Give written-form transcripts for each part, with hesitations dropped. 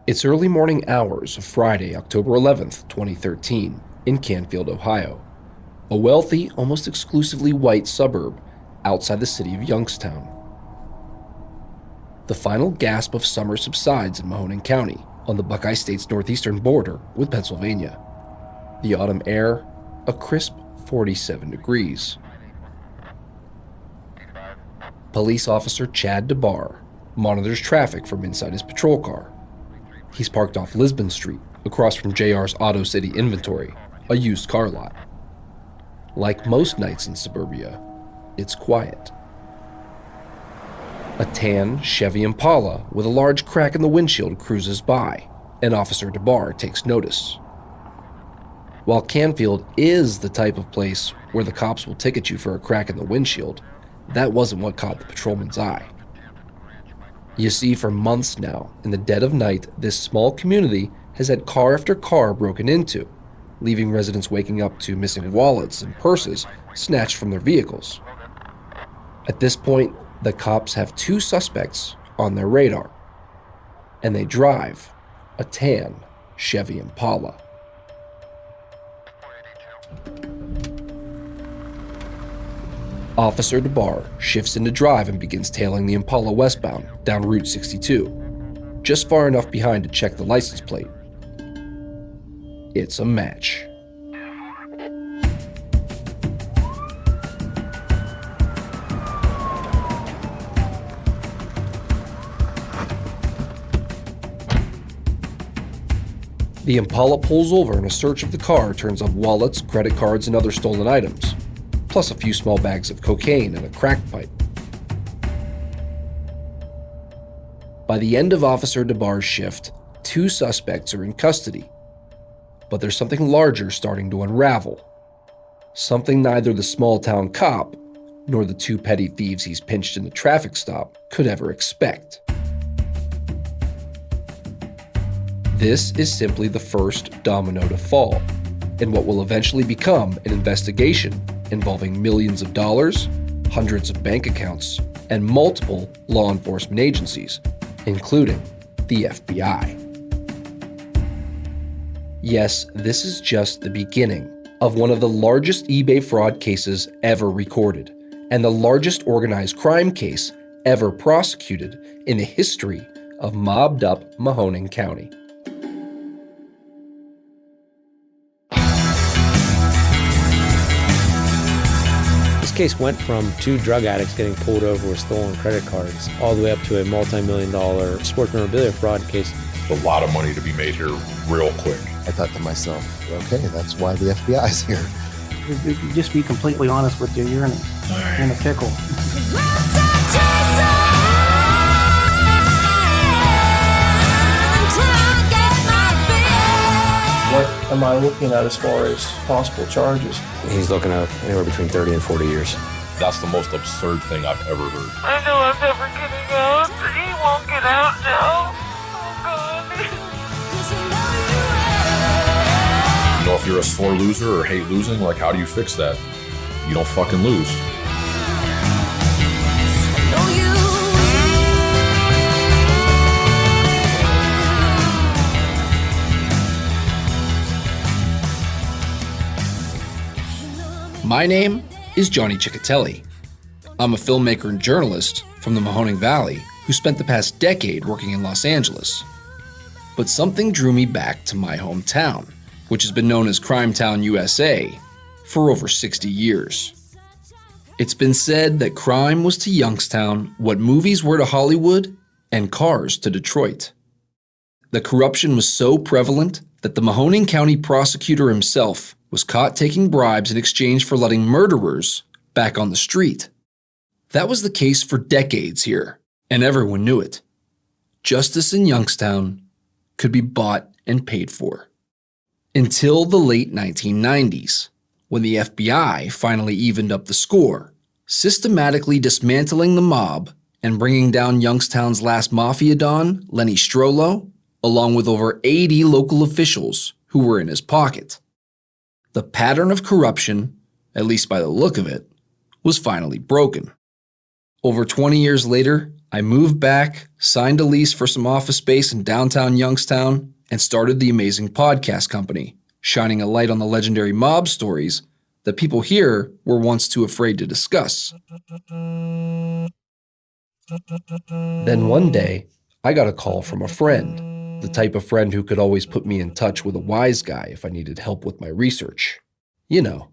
It's early morning hours of Friday, October 11th, 2013, in Canfield, Ohio, a wealthy, almost exclusively white suburb outside the city of Youngstown. The final gasp of summer subsides in Mahoning County, on the Buckeye State's northeastern border with Pennsylvania. The autumn air, a crisp 47 degrees. Police officer Chad DeBar monitors traffic from inside his patrol car. He's parked off Lisbon Street, across from JR's Auto City Inventory, a used car lot. Like most nights in suburbia, it's quiet. A tan Chevy Impala with a large crack in the windshield cruises by, and Officer DeBar takes notice. While Canfield is the type of place where the cops will ticket you for a crack in the windshield, that wasn't what caught the patrolman's eye. You see, for months now, in the dead of night, this small community has had car after car broken into, leaving residents waking up to missing wallets and purses snatched from their vehicles. At this point, the cops have two suspects on their radar, and they drive a tan Chevy Impala. Officer DeBar shifts into drive and begins tailing the Impala westbound down Route 62, just far enough behind to check the license plate. It's a match. The Impala pulls over and a search of the car turns up wallets, credit cards, and other stolen items, plus a few small bags of cocaine and a crack pipe. By the end of Officer DeBar's shift, two suspects are in custody. But there's something larger starting to unravel. Something neither the small-town cop nor the two petty thieves he's pinched in the traffic stop could ever expect. This is simply the first domino to fall in what will eventually become an investigation involving millions of dollars, hundreds of bank accounts, and multiple law enforcement agencies, including the FBI. Yes, this is just the beginning of one of the largest eBay fraud cases ever recorded, and the largest organized crime case ever prosecuted in the history of mobbed-up Mahoning County. This case went from two drug addicts getting pulled over with stolen credit cards all the way up to a multi-million-dollar sports memorabilia fraud case. A lot of money to be made here real quick. I thought to myself, okay, that's why the FBI's here. Just be completely honest with you, you're in a pickle. What am I looking at as far as possible charges? He's looking at anywhere between 30 and 40 years. That's the most absurd thing I've ever heard. I know I'm never getting out. He won't get out now. Oh, God. You know, if you're a sore loser or hate losing, like, how do you fix that? You don't fucking lose. My name is Johnny Ciccatelli. I'm a filmmaker and journalist from the Mahoning Valley who spent the past decade working in Los Angeles. But something drew me back to my hometown, which has been known as Crime Town, USA, for over 60 years. It's been said that crime was to Youngstown what movies were to Hollywood and cars to Detroit. The corruption was so prevalent that the Mahoning County prosecutor himself was caught taking bribes in exchange for letting murderers back on the street. That was the case for decades here, and everyone knew it. Justice in Youngstown could be bought and paid for. Until the late 1990s, when the FBI finally evened up the score, systematically dismantling the mob and bringing down Youngstown's last mafia don, Lenny Strollo, along with over 80 local officials who were in his pocket. The pattern of corruption, at least by the look of it, was finally broken. Over 20 years later, I moved back, signed a lease for some office space in downtown Youngstown, and started the amazing podcast company, shining a light on the legendary mob stories that people here were once too afraid to discuss. Then one day, I got a call from a friend, the type of friend who could always put me in touch with a wise guy if I needed help with my research. You know,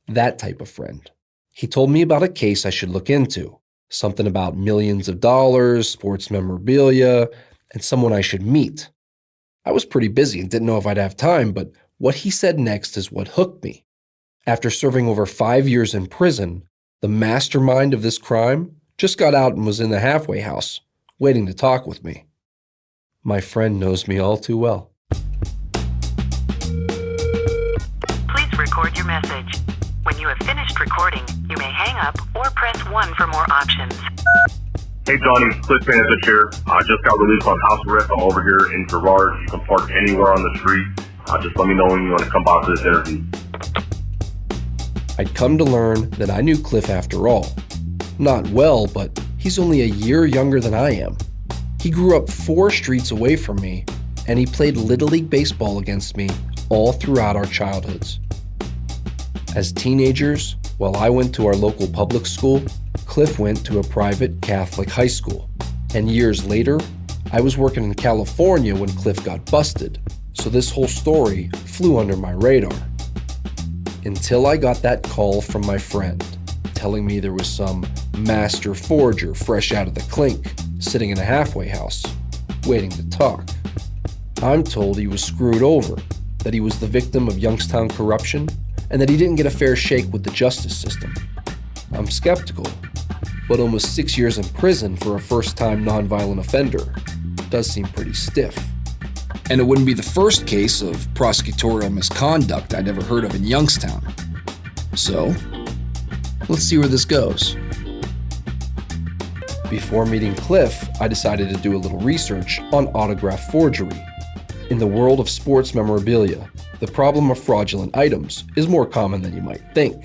that type of friend. He told me about a case I should look into, something about millions of dollars, sports memorabilia, and someone I should meet. I was pretty busy and didn't know if I'd have time, but what he said next is what hooked me. After serving over 5 years in prison, the mastermind of this crime just got out and was in the halfway house, waiting to talk with me. My friend knows me all too well. Please record your message. When you have finished recording, you may hang up or press 1 for more options. Hey Johnny, Cliff Panisic here. I just got released on house arrest. I'm over here in Girard. You can park anywhere on the street. Just let me know when you want to come by for this interview. I'd come to learn that I knew Cliff after all. Not well, but he's only a year younger than I am. He grew up 4 streets away from me, and he played Little League baseball against me all throughout our childhoods. As teenagers, while I went to our local public school, Cliff went to a private Catholic high school. And years later, I was working in California when Cliff got busted, so this whole story flew under my radar. Until I got that call from my friend, telling me there was some master forger fresh out of the clink, sitting in a halfway house, waiting to talk. I'm told he was screwed over, that he was the victim of Youngstown corruption, and that he didn't get a fair shake with the justice system. I'm skeptical, but almost 6 years in prison for a first-time nonviolent offender does seem pretty stiff. And it wouldn't be the first case of prosecutorial misconduct I'd ever heard of in Youngstown. So, let's see where this goes. Before meeting Cliff, I decided to do a little research on autograph forgery. In the world of sports memorabilia, the problem of fraudulent items is more common than you might think.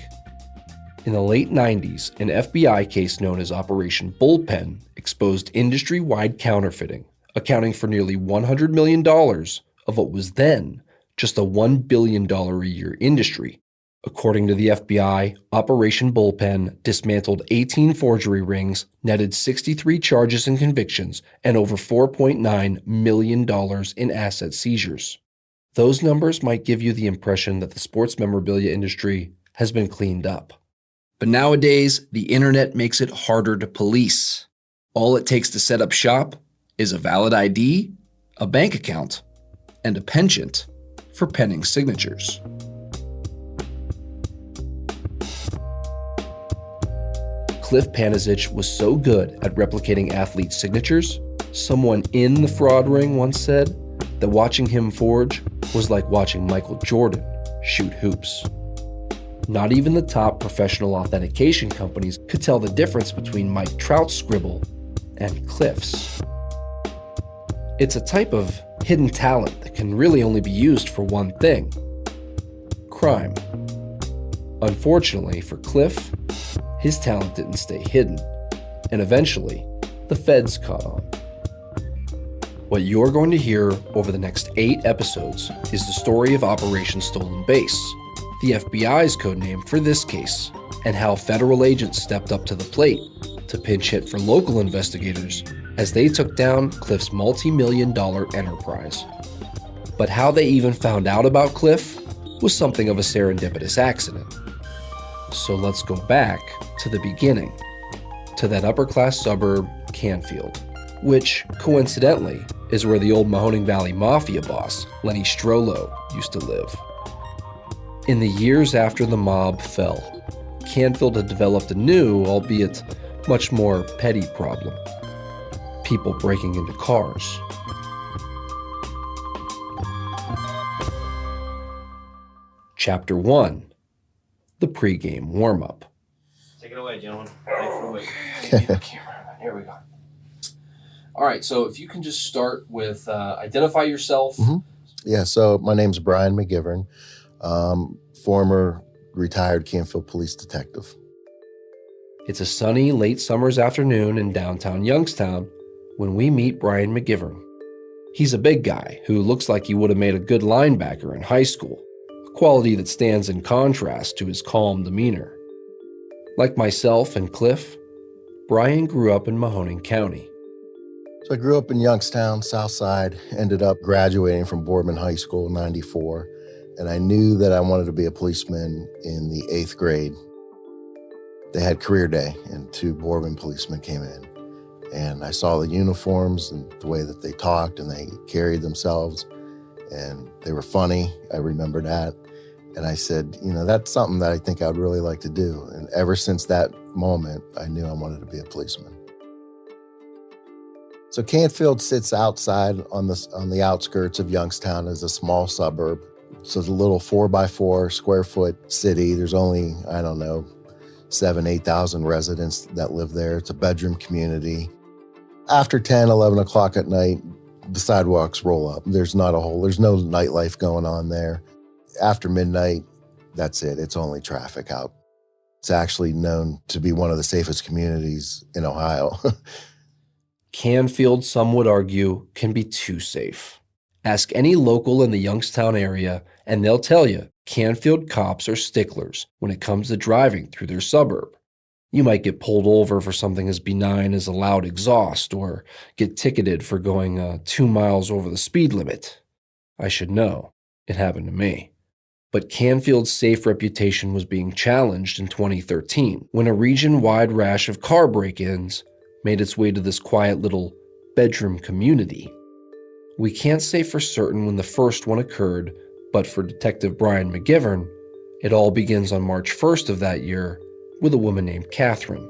In the late 90s, an FBI case known as Operation Bullpen exposed industry-wide counterfeiting, accounting for nearly $100 million of what was then just a $1 billion a year industry. According to the FBI, Operation Bullpen dismantled 18 forgery rings, netted 63 charges and convictions, and over $4.9 million in asset seizures. Those numbers might give you the impression that the sports memorabilia industry has been cleaned up. But nowadays, the internet makes it harder to police. All it takes to set up shop is a valid ID, a bank account, and a penchant for penning signatures. Cliff Panisic was so good at replicating athletes' signatures, someone in the fraud ring once said that watching him forge was like watching Michael Jordan shoot hoops. Not even the top professional authentication companies could tell the difference between Mike Trout's scribble and Cliff's. It's a type of hidden talent that can really only be used for one thing: crime. Unfortunately for Cliff, his talent didn't stay hidden, and eventually, the feds caught on. What you're going to hear over the next 8 episodes is the story of Operation Stolen Base, the FBI's codename for this case, and how federal agents stepped up to the plate to pinch hit for local investigators as they took down Cliff's multi-million-dollar enterprise. But how they even found out about Cliff was something of a serendipitous accident. So let's go back to the beginning, to that upper-class suburb, Canfield, which, coincidentally, is where the old Mahoning Valley Mafia boss, Lenny Strollo, used to live. In the years after the mob fell, Canfield had developed a new, albeit much more petty problem: people breaking into cars. Chapter 1: The Pre-Game Warm-Up. Take it away, gentlemen. Thanks for waiting. Here we go. All right, so if you can just start with identify yourself. Mm-hmm. Yeah, so my name's Brian McGivern, former retired Canfield police detective. It's a sunny, late summer's afternoon in downtown Youngstown when we meet Brian McGivern. He's a big guy who looks like he would have made a good linebacker in high school, a quality that stands in contrast to his calm demeanor. Like myself and Cliff, Brian grew up in Mahoning County. So I grew up in Youngstown, South Side, ended up graduating from Boardman High School in '94, and I knew that I wanted to be a policeman in the 8th grade. They had career day, and 2 Boardman policemen came in. And I saw the uniforms and the way that they talked and they carried themselves, and they were funny. I remember that. And I said, that's something that I think I'd really like to do. And ever since that moment, I knew I wanted to be a policeman. So Canfield sits outside on the outskirts of Youngstown as a small suburb. So it's a little 4x4 square foot city. There's only, 7,000, 8,000 residents that live there. It's a bedroom community. After 10, 11 o'clock at night, the sidewalks roll up. There's no nightlife going on there. After midnight, that's it. It's only traffic out. It's actually known to be one of the safest communities in Ohio. Canfield, some would argue, can be too safe. Ask any local in the Youngstown area, and they'll tell you Canfield cops are sticklers when it comes to driving through their suburb. You might get pulled over for something as benign as a loud exhaust or get ticketed for going 2 miles over the speed limit. I should know. It happened to me. But Canfield's safe reputation was being challenged in 2013 when a region-wide rash of car break-ins made its way to this quiet little bedroom community. We can't say for certain when the first one occurred, but for Detective Brian McGivern, it all begins on March 1st of that year with a woman named Catherine.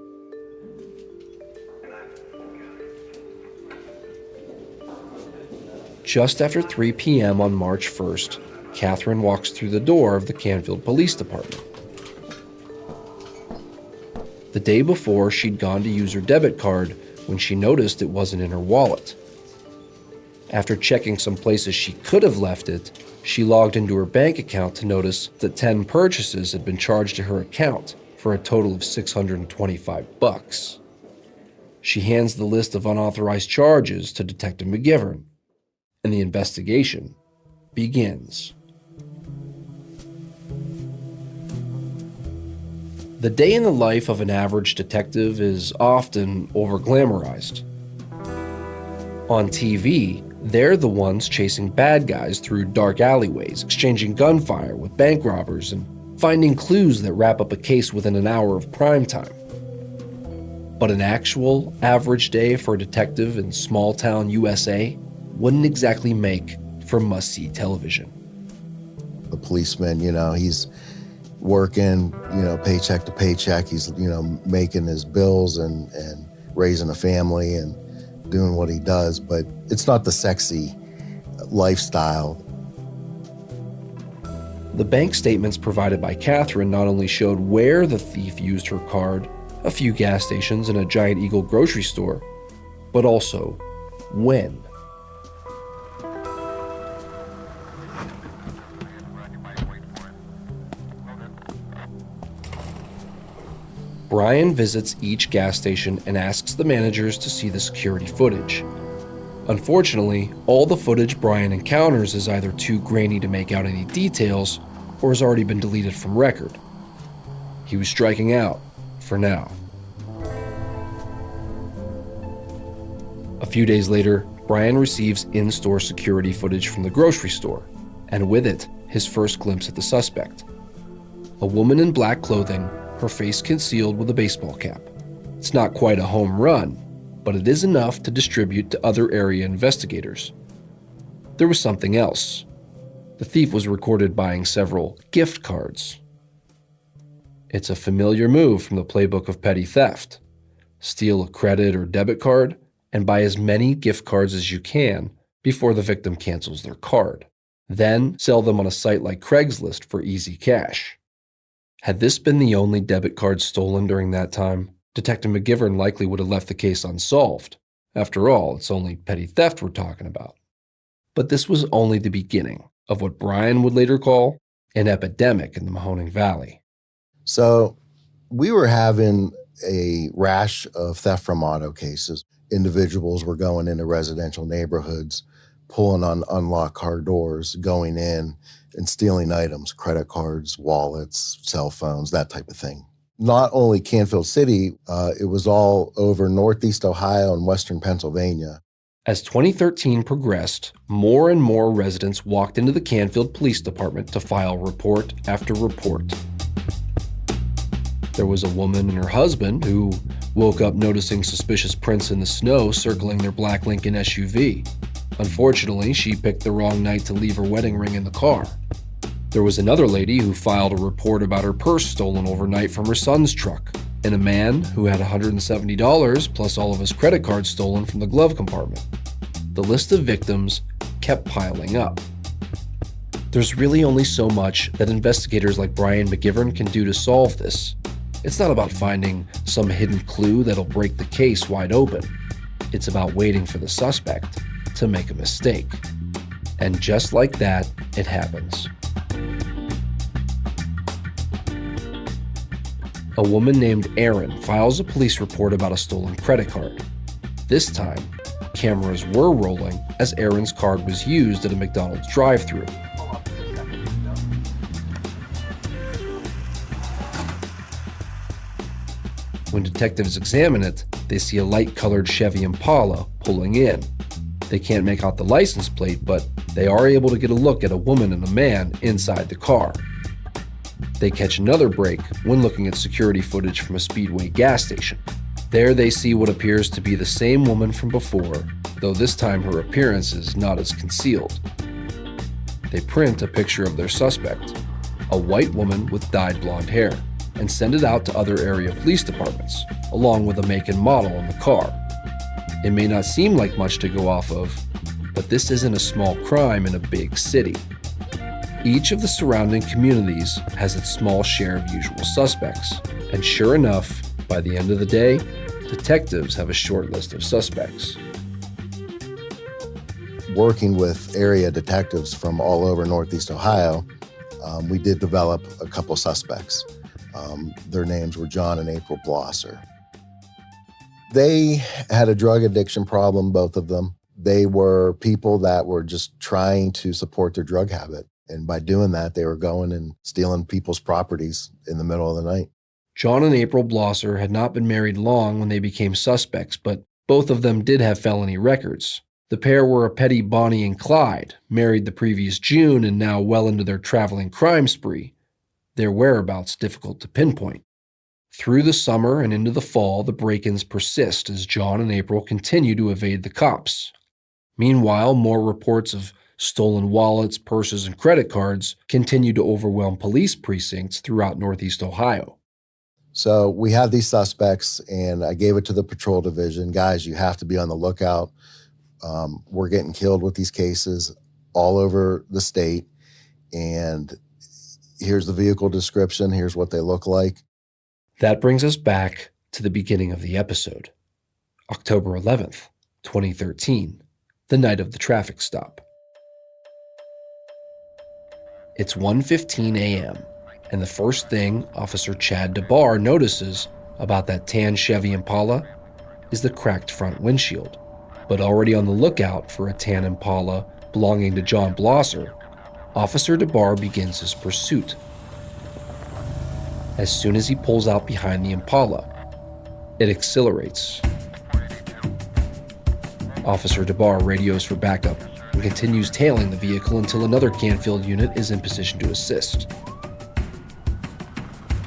Just after 3 p.m. on March 1st, Catherine walks through the door of the Canfield Police Department. The day before, she'd gone to use her debit card when she noticed it wasn't in her wallet. After checking some places she could have left it, she logged into her bank account to notice that 10 purchases had been charged to her account for a total of $625. She hands the list of unauthorized charges to Detective McGivern, and the investigation begins. The day in the life of an average detective is often over-glamorized. On TV, they're the ones chasing bad guys through dark alleyways, exchanging gunfire with bank robbers, and finding clues that wrap up a case within an hour of prime time. But an actual average day for a detective in small-town USA wouldn't exactly make for must-see television. The policeman, he's working, paycheck to paycheck. He's, making his bills and raising a family and doing what he does, but it's not the sexy lifestyle. The bank statements provided by Catherine not only showed where the thief used her card, a few gas stations and a Giant Eagle grocery store, but also when. Brian visits each gas station and asks the managers to see the security footage. Unfortunately, all the footage Brian encounters is either too grainy to make out any details or has already been deleted from record. He was striking out, for now. A few days later, Brian receives in-store security footage from the grocery store, and with it, his first glimpse at the suspect. A woman in black clothing, her face concealed with a baseball cap. It's not quite a home run, but it is enough to distribute to other area investigators. There was something else. The thief was recorded buying several gift cards. It's a familiar move from the playbook of petty theft. Steal a credit or debit card and buy as many gift cards as you can before the victim cancels their card. Then sell them on a site like Craigslist for easy cash. Had this been the only debit card stolen during that time, Detective McGivern likely would have left the case unsolved. After all, it's only petty theft we're talking about. But this was only the beginning of what Brian would later call an epidemic in the Mahoning Valley. So we were having a rash of theft from auto cases. Individuals were going into residential neighborhoods, pulling on unlocked car doors, going in and stealing items, credit cards, wallets, cell phones, that type of thing. Not only Canfield City, it was all over Northeast Ohio and Western Pennsylvania. As 2013 progressed, more and more residents walked into the Canfield Police Department to file report after report. There was a woman and her husband who woke up noticing suspicious prints in the snow circling their black Lincoln SUV. Unfortunately, she picked the wrong night to leave her wedding ring in the car. There was another lady who filed a report about her purse stolen overnight from her son's truck, and a man who had $170 plus all of his credit cards stolen from the glove compartment. The list of victims kept piling up. There's really only so much that investigators like Brian McGivern can do to solve this. It's not about finding some hidden clue that'll break the case wide open. It's about waiting for the suspect to make a mistake. And just like that, it happens. A woman named Erin files a police report about a stolen credit card. This time, cameras were rolling as Erin's card was used at a McDonald's drive-thru. When detectives examine it, they see a light-colored Chevy Impala pulling in. They can't make out the license plate, but they are able to get a look at a woman and a man inside the car. They catch another break when looking at security footage from a Speedway gas station. There they see what appears to be the same woman from before, though this time her appearance is not as concealed. They print a picture of their suspect, a white woman with dyed blonde hair, and send it out to other area police departments, along with a make and model on the car. It may not seem like much to go off of, but this isn't a small crime in a big city. Each of the surrounding communities has its small share of usual suspects, and sure enough, by the end of the day, detectives have a short list of suspects. Working with area detectives from all over Northeast Ohio, we did develop a couple suspects. Their names were John and April Blosser. They had a drug addiction problem, both of them. They were people that were just trying to support their drug habit. And by doing that, they were going and stealing people's properties in the middle of the night. John and April Blosser had not been married long when they became suspects, but both of them did have felony records. The pair were a petty Bonnie and Clyde, married the previous June and now well into their traveling crime spree. Their whereabouts difficult to pinpoint. Through the summer and into the fall, the break-ins persist as John and April continue to evade the cops. Meanwhile, more reports of stolen wallets, purses, and credit cards continue to overwhelm police precincts throughout Northeast Ohio. So we have these suspects, and I gave it to the patrol division. Guys, you have to be on the lookout. We're getting killed with these cases all over the state. And here's the vehicle description. Here's what they look like. That brings us back to the beginning of the episode. October 11th, 2013, the night of the traffic stop. It's 1:15 a.m., and the first thing Officer Chad DeBar notices about that tan Chevy Impala is the cracked front windshield. But already on the lookout for a tan Impala belonging to John Blosser, Officer DeBar begins his pursuit. As soon as he pulls out behind the Impala, it accelerates. Officer DeBar radios for backup and continues tailing the vehicle until another Canfield unit is in position to assist.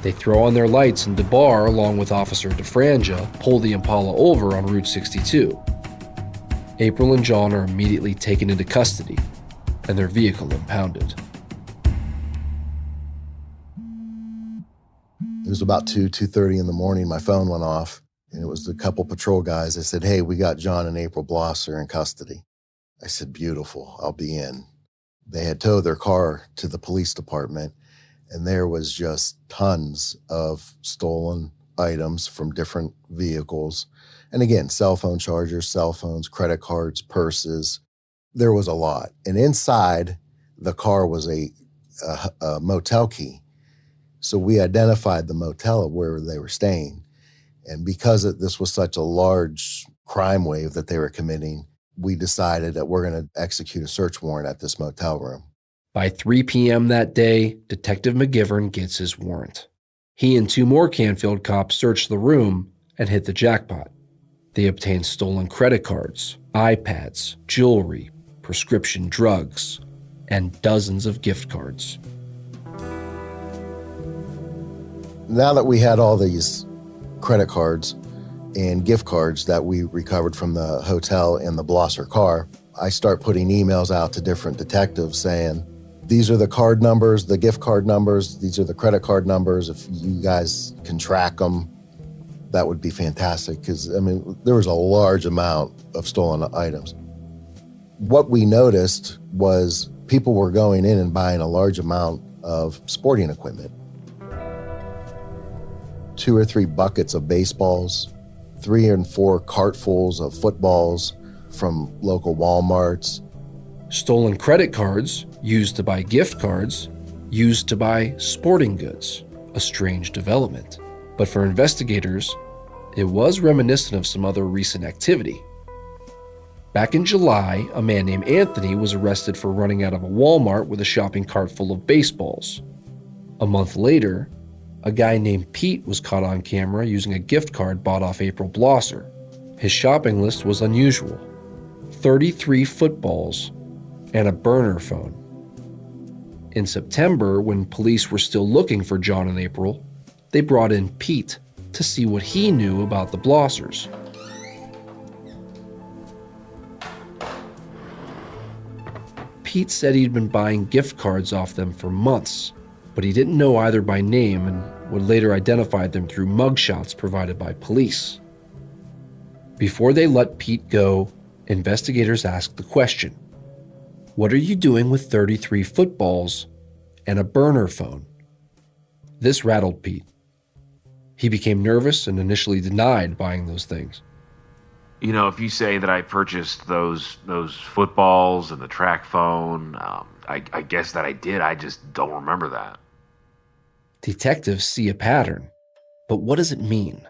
They throw on their lights and DeBar, along with Officer DeFranja, pull the Impala over on Route 62. April and John are immediately taken into custody and their vehicle impounded. It was about 2:30 in the morning. My phone went off, and it was the couple patrol guys. They said, "Hey, we got John and April Blosser in custody." I said, "Beautiful, I'll be in." They had towed their car to the police department, and there was just tons of stolen items from different vehicles. And again, cell phone chargers, cell phones, credit cards, purses. There was a lot. And inside the car was a motel key. So we identified the motel of where they were staying. And because this was such a large crime wave that they were committing, we decided that we're going to execute a search warrant at this motel room. By 3 p.m. that day, Detective McGivern gets his warrant. He and 2 more Canfield cops search the room and hit the jackpot. They obtain stolen credit cards, iPads, jewelry, prescription drugs, and dozens of gift cards. Now that we had all these credit cards and gift cards that we recovered from the hotel in the Blosser car, I start putting emails out to different detectives saying, these are the card numbers, the gift card numbers, these are the credit card numbers. If you guys can track them, that would be fantastic, because, there was a large amount of stolen items. What we noticed was people were going in and buying a large amount of sporting equipment. 2 or 3 buckets of baseballs, 3 and 4 cartfuls of footballs from local Walmarts. Stolen credit cards, used to buy gift cards, used to buy sporting goods. A strange development. But for investigators, it was reminiscent of some other recent activity. Back in July, a man named Anthony was arrested for running out of a Walmart with a shopping cart full of baseballs. A month later, a guy named Pete was caught on camera using a gift card bought off April Blosser. His shopping list was unusual: 33 footballs and a burner phone. In September, when police were still looking for John and April, they brought in Pete to see what he knew about the Blossers. Pete said he'd been buying gift cards off them for months, but he didn't know either by name and would later identify them through mugshots provided by police. Before they let Pete go, investigators asked the question, "What are you doing with 33 footballs and a burner phone?" This rattled Pete. He became nervous and initially denied buying those things. You know, if you say that I purchased those footballs and the track phone, I guess that I did. I just don't remember that. Detectives see a pattern, but what does it mean?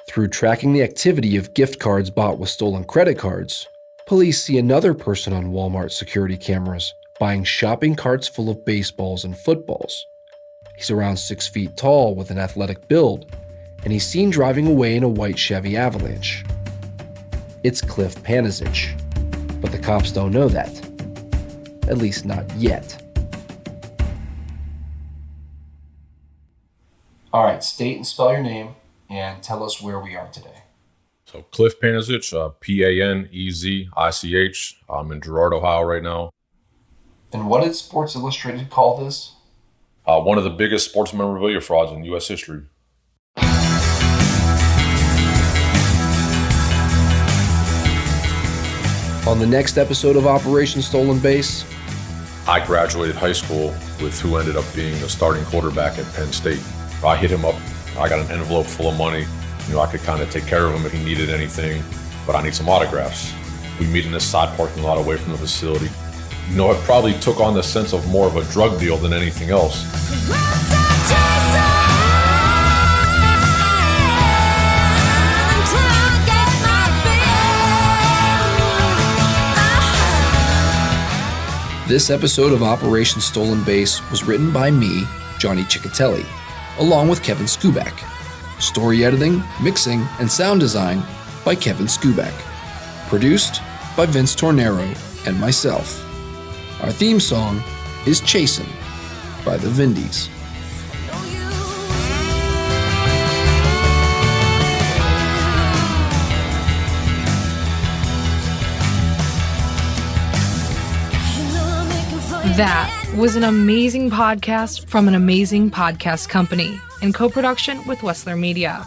Through tracking the activity of gift cards bought with stolen credit cards, police see another person on Walmart security cameras buying shopping carts full of baseballs and footballs. He's around 6 feet tall with an athletic build, and he's seen driving away in a white Chevy Avalanche. It's Cliff Panizich, but the cops don't know that. At least not yet. All right, state and spell your name and tell us where we are today. So Cliff Panizich, Panezich. I'm in Girard, Ohio right now. And what did Sports Illustrated call this? One of the biggest sports memorabilia frauds in U.S. history. On the next episode of Operation Stolen Base, I graduated high school with who ended up being the starting quarterback at Penn State. I hit him up. I got an envelope full of money. I could kind of take care of him if he needed anything, but I need some autographs. We meet in this side parking lot away from the facility. It probably took on the sense of more of a drug deal than anything else. This episode of Operation Stolen Base was written by me, Johnny Ciccatelli, along with Kevin Skubak. Story editing, mixing, and sound design by Kevin Skubak. Produced by Vince Tornero and myself. Our theme song is Chasin' by the Vindies. That was an amazing podcast from an amazing podcast company in co-production with Wessler Media.